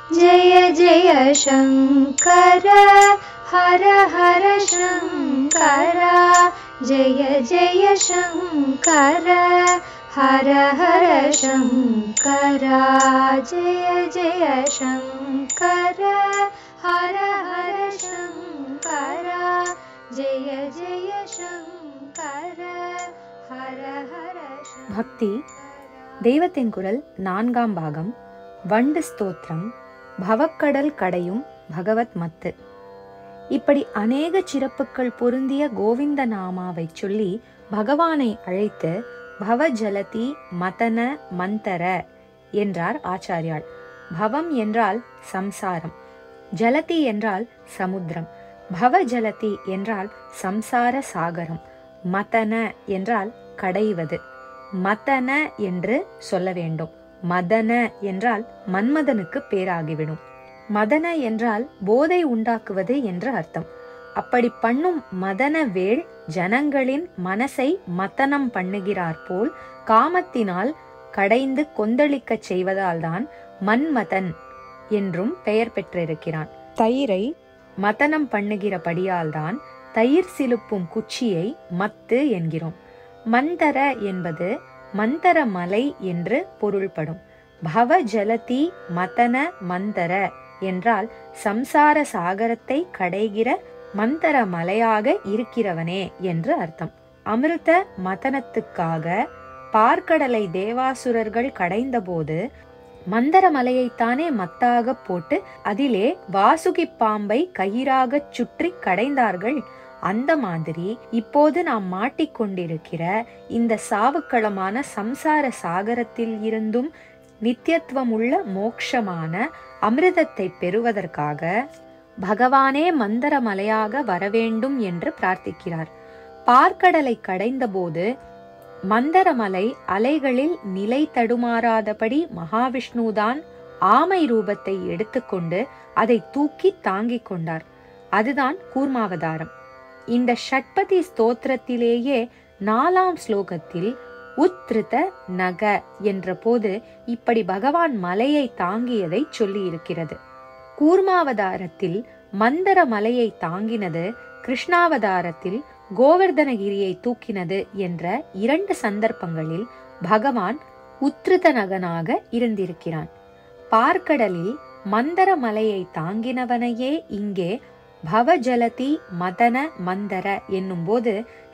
जय जय शङ्कर हर हर शङ्कर जय जय शङ्कर हर हर शङ्कर जय जय शङ्कर हर हर शङ्कर जय जय शङ्कर हर हर பக்தி தெய்வத்தின் குரல் 4ஆம் பாகம் வண்டு ஸ்தோத்திரம் பவக்கடல் கடையும் பகவத் மத்து. இப்படி அநேக சிறப்புகள் பொருந்திய கோவிந்த நாமாவை சொல்லி பகவானை அழைத்து பவஜலதி மதன மந்தர என்றார் ஆச்சாரியால். பவம் என்றால் சம்சாரம், ஜலதி என்றால் சமுத்திரம், பவஜலதி என்றால் சம்சார சாகரம், மதன என்றால் கடைவது, மதன என்று சொல்ல வேண்டும். மதன என்றால் மன்மதனுக்கு பேராகிவிடும். மதன என்றால் போதை உண்டாக்குவது என்று அர்த்தம். அப்படி பண்ணும் மதன வேள் ஜனங்களின் மனசை மத்தனம் பண்ணுகிறார் போல் காமத்தினால் கடைந்து கொந்தளிக்க செய்வதால் தான் மன்மதன் என்றும் பெயர் பெற்றிருக்கிறான். தயிரை மதனம் பண்ணுகிறபடியால் தான் தயிர் சிலுப்பும் குச்சியை மத்து என்கிறோம். மந்தர என்பது மந்தர மலை என்று பொருள்படும். பவ ஜலதி மதன மந்தர என்றால் சம்சார சாகரத்தை கடைகிற மந்தர மலையாக இருக்கிறவனே என்று அர்த்தம். அமிர்த மதனத்துக்காக பார்க்கடலை தேவாசுரர்கள் கடைந்த போது மந்தர மலையைத்தானே மத்தாக போட்டு அதிலே வாசுகி பாம்பை கயிறாக சுற்றி கடைந்தார்கள். அந்த மாதிரி இப்போது நாம் மாட்டிக்கொண்டிருக்கிற இந்த சாவுக்களமான சம்சார சாகரத்தில் இருந்தும் நித்தியத்துவமுள்ள மோட்சமான அமிர்தத்தை பெறுவதற்காக பகவானே மந்தர மலையாக வரவேண்டும் என்று பிரார்த்திக்கிறார். பார்க்கடலை கடைந்த போது மந்தரமலை அலைகளில் நிலை தடுமாறாதபடி மகாவிஷ்ணுதான் ஆமை ரூபத்தை எடுத்துக்கொண்டு அதை தூக்கி தாங்கிக் கொண்டார். அதுதான் கூர்மாவதாரம். இந்த ஷட்பதி ஸ்தோத்திரத்திலேயே 4ஆம் ஸ்லோகத்தில் உத்ருத நக என்ற போது இப்படி பகவான் மலையை தாங்கியதை சொல்லி இருக்கிறது. கூர்மாவதாரத்தில் மந்தர மலையை தாங்கினது, கிருஷ்ணாவதாரத்தில் கோவர்தனகிரியை தூக்கினது என்ற 2 சந்தர்ப்பங்களில் பகவான் உத்ருத நகனாக இருந்திருக்கிறான். பார்க்கடலில் மந்தர மலையை தாங்கினவனையே இங்கே பவஜலதி மதன மந்தர என்னும் போது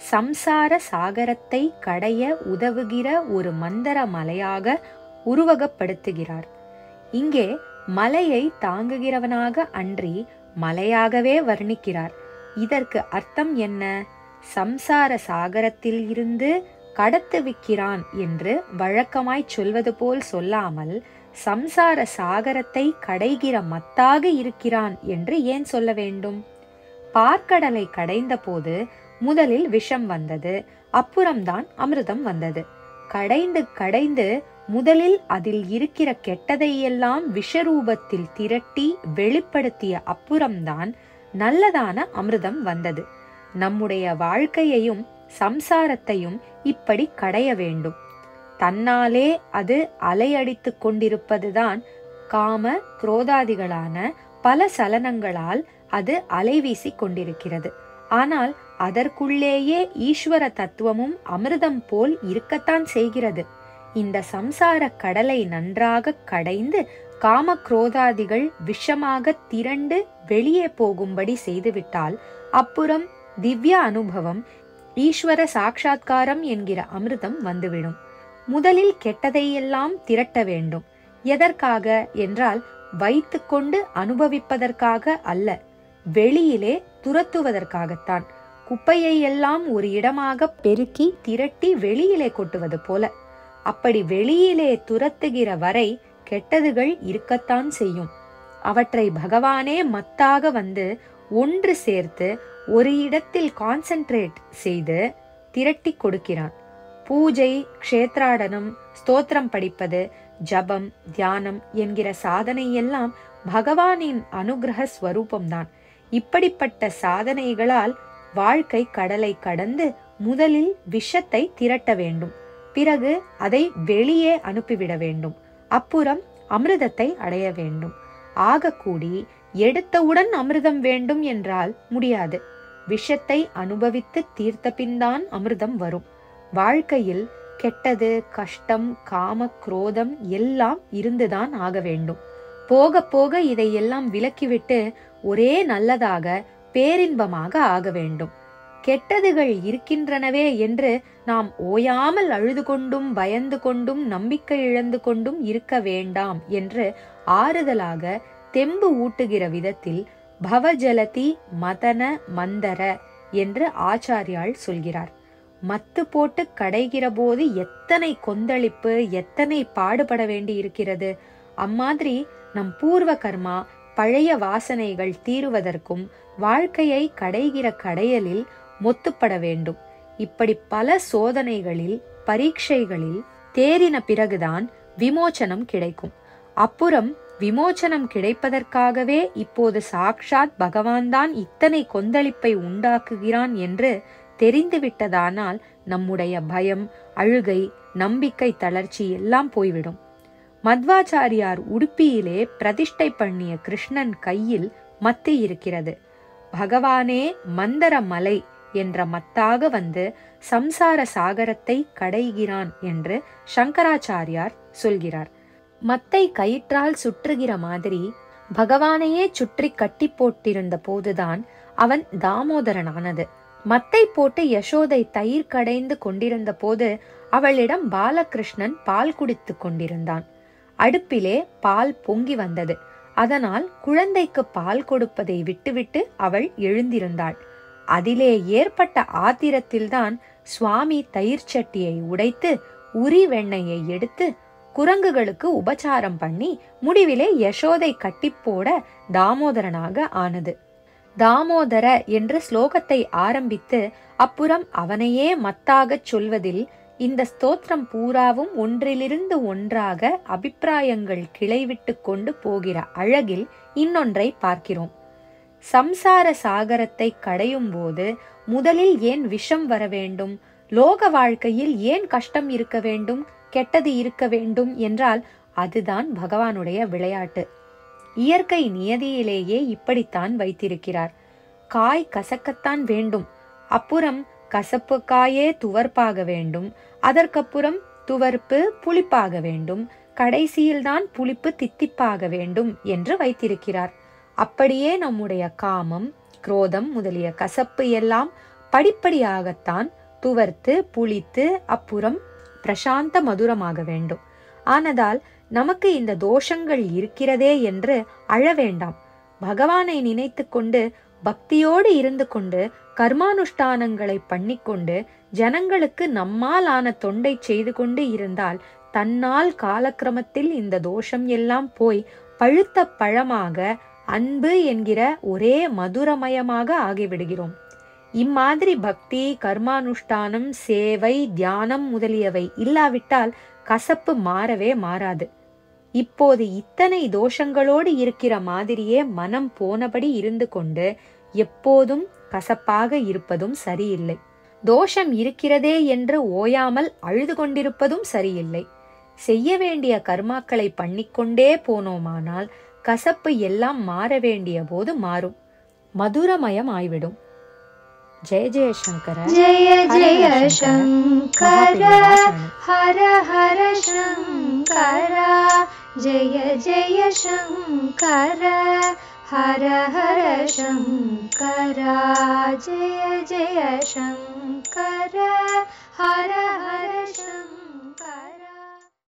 சம்சார சாகரத்தை கடைய உதவுகிற ஒரு மந்தர மலையாக உருவகப்படுத்துகிறார். இங்கே மலையை தாங்குகிறவனாக அன்றி மலையாகவே வர்ணிக்கிறார். இதற்கு அர்த்தம் என்ன? சம்சார சாகரத்தில் இருந்து கடத்துவிக்கிறான் என்று வழக்கமாய் சொல்வது போல் சொல்லாமல் சம்சார சாகரத்தை கடைகிற மத்தாக இருக்கிறான் என்று ஏன் சொல்ல வேண்டும்? பார்க்கடலை கடைந்த போது முதலில் விஷம் வந்தது, அப்புறம்தான் அமிர்தம் வந்தது. கடைந்து கடைந்து முதலில் அதில் இருக்கிற கெட்டதையெல்லாம் விஷரூபத்தில் திரட்டி வெளிப்படுத்திய அப்புறம்தான் நல்லதான அமிர்தம் வந்தது. நம்முடைய வாழ்க்கையையும் சம்சாரத்தையும் இப்படி கடைய வேண்டும். தன்னாலே அது அலையடித்து கொண்டிருப்பதுதான் காம குரோதாதிகளான பல சலனங்களால் அது அலைவீசி கொண்டிருக்கிறது. ஆனால் அதற்குள்ளேயே ஈஸ்வர தத்துவமும் அமிர்தம் போல் இருக்கத்தான் செய்கிறது. இந்த சம்சார கடலை நன்றாக கடைந்து காம குரோதாதிகள் விஷமாக திரண்டு வெளியே போகும்படி செய்துவிட்டால் அப்புறம் திவ்ய அனுபவம், ஈஸ்வர சாட்சா்காரம் என்கிற அமிர்தம் வந்துவிடும். முதலில் கெட்டதையெல்லாம் திரட்ட வேண்டும். எதற்காக என்றால் வைத்துக்கொண்டு அனுபவிப்பதற்காக அல்ல, வெளியிலே துரத்துவதற்காகத்தான். குப்பையை எல்லாம் ஒரு இடமாக பெருக்கி திரட்டி வெளியிலே கொட்டுவது போல. அப்படி வெளியிலே துரத்துகிற வரை கெட்டதுகள் இருக்கத்தான் செய்யும். அவற்றை பகவானே மத்தாக வந்து ஒன்று சேர்த்து ஒரு இடத்தில் கான்சென்ட்ரேட் செய்து திரட்டி கொடுக்கிறான். பூஜை, க்ஷேத்ராடனம், ஸ்தோத்திரம் படிப்பது, ஜபம், தியானம் என்கிற சாதனை எல்லாம் பகவானின் அனுகிரக ஸ்வரூபம்தான். இப்படிப்பட்ட சாதனைகளால் வாழ்க்கை கடலை கடந்து முதலில் விஷத்தை திரட்ட வேண்டும். பிறகு அதை வெளியே அனுப்பிவிட வேண்டும். அப்புறம் அமிர்தத்தை அடைய வேண்டும். ஆகக்கூடி எடுத்தவுடன் அமிர்தம் வேண்டும் என்றால் முடியாது. விஷத்தை அனுபவித்து தீர்த்த பின்தான் அமிர்தம் வரும். வாழ்க்கையில் கெட்டது, கஷ்டம், காம, குரோதம் எல்லாம் இருந்துதான் ஆக வேண்டும். போக போக இதையெல்லாம் விலக்கிவிட்டு ஒரே நல்லதாக பேரின்பமாக ஆக வேண்டும். கெட்டதுகள் இருக்கின்றனவே என்று நாம் ஓயாமல் அழுது கொண்டும் பயந்து கொண்டும் நம்பிக்கை இழந்து கொண்டும் இருக்க வேண்டாம் என்று ஆறுதலாக தெம்பு ஊட்டுகிற விதத்தில் பவஜலதி மதன மந்தர என்று ஆச்சாரியால் சொல்கிறார். மத்து போட்டு கடைகிற போது எத்தனை கொந்தளிப்பு, எத்தனை பாடுபட வேண்டி இருக்கிறது. அம்மாதிரி நம் பூர்வ கர்மா, பழைய வாசனைகள் தீருவதற்கும் வாழ்க்கையை கடைகிற கடையலில் மொத்துப்பட வேண்டும். இப்படி பல சோதனைகளில், பரீட்சைகளில் தேறின பிறகுதான் விமோச்சனம் கிடைக்கும். அப்புறம் விமோச்சனம் கிடைப்பதற்காகவே இப்போது சாக்ஷாத் பகவான் தான் இத்தனை கொந்தளிப்பை உண்டாக்குகிறான் என்று தெரிந்துவிட்டதானால் நம்முடைய பயம், அழுகை, நம்பிக்கை தளர்ச்சி எல்லாம் போய்விடும். மத்வாச்சாரியார் உடுப்பியிலே பிரதிஷ்டை பண்ணிய கிருஷ்ணன் கையில் மத்து இருக்கிறது. பகவானே மந்தர மலை என்ற மத்தாக வந்து சம்சார சாகரத்தை கடைகிறான் என்று சங்கராச்சாரியார் சொல்கிறார். மத்தை கயிற்றால் சுற்றுகிற மாதிரி பகவானையே சுற்றி கட்டி போட்டிருந்த போதுதான் அவன் தாமோதரனானது. மத்தை போட்டு யசோதை தயிர் கடைந்து கொண்டிருந்த போது அவளிடம் பாலகிருஷ்ணன் பால் குடித்து கொண்டிருந்தான். அடுப்பிலே பால் பொங்கி வந்தது. அதனால் குழந்தைக்கு பால் கொடுப்பதை விட்டுவிட்டு அவள் எழுந்திருந்தாள். அதிலே ஏற்பட்ட ஆத்திரத்தில்தான் சுவாமி தயிர் சட்டியை உடைத்து உரி வெண்ணெயை எடுத்து குரங்குகளுக்கு உபச்சாரம் பண்ணி முடிவிலே யசோதை கட்டிப்போட தாமோதரனாக ஆனது. தாமோதர என்று ஸ்லோகத்தை ஆரம்பித்து அப்புறம் அவனையே மத்தாகச் சொல்வதில் இந்த ஸ்தோத்திரம் பூராவும் ஒன்றிலிருந்து ஒன்றாக அபிப்பிராயங்கள் கிளைவிட்டு கொண்டு போகிற அழகில் இன்னொன்றை பார்க்கிறோம். சம்சார சாகரத்தை கடையும் போது முதலில் ஏன் விஷம் வர வேண்டும்? லோக வாழ்க்கையில் ஏன் கஷ்டம் இருக்க வேண்டும், கெட்டது இருக்க வேண்டும் என்றால் அதுதான் பகவானுடைய விளையாட்டு. இயற்கை நியதியிலேயே இப்படித்தான் வைத்திருக்கிறார். காய் கசக்கத்தான் வேண்டும், அப்புறம் கசப்பு காயே துவர்ப்பாக வேண்டும், அதற்கப்புறம் துவர்ப்பு புளிப்பாக வேண்டும், கடைசியில்தான் புளிப்பு தித்திப்பாக வேண்டும் என்று வைத்திருக்கிறார். அப்படியே நம்முடைய காமம், குரோதம் முதலிய கசப்பு எல்லாம் படிப்படியாகத்தான் துவர்த்து புளித்து அப்புறம் பிரசாந்த மதுரமாக வேண்டும். ஆனதால் நமக்கு இந்த தோஷங்கள் இருக்கிறதே என்று அழ வேண்டாம். பகவானை நினைத்து கொண்டு பக்தியோடு இருந்து கொண்டு கர்மானுஷ்டானங்களை பண்ணிக்கொண்டு ஜனங்களுக்கு நம்மால் ஆன தொண்டை செய்து கொண்டு இருந்தால் தன்னால் காலக்கிரமத்தில் இந்த தோஷம் எல்லாம் போய் பழுத்த பழமாக அன்பு என்கிற ஒரே மதுரமயமாக ஆகிவிடுகிறோம். இம்மாதிரி பக்தி, கர்மானுஷ்டானம், சேவை, தியானம் முதலியவை இல்லாவிட்டால் கசப்பு மாறவே மாறாது. இப்போது இத்தனை தோஷங்களோடு இருக்கிற மாதிரியே மனம் போனபடி இருந்து கொண்டு எப்போதும் கசப்பாக இருப்பதும் சரியில்லை. தோஷம் இருக்கிறதே என்று ஓயாமல் அழுது கொண்டிருப்பதும் சரியில்லை. செய்ய வேண்டிய கர்மாக்களை பண்ணிக்கொண்டே போனோமானால் கசப்பு எல்லாம் மாற வேண்டிய போது மாறும், மதுரமயம் ஆய்விடும். ஜெய ஜெய சங்கர, ஜெய ஜெய சங்கர, ஹர ஹர சங்கர, ஜெய ஜெய சங்கர, ஹர ஹர சங்கர, ஜெய ஜெய சங்கர, ஹர ஹர சங்கர.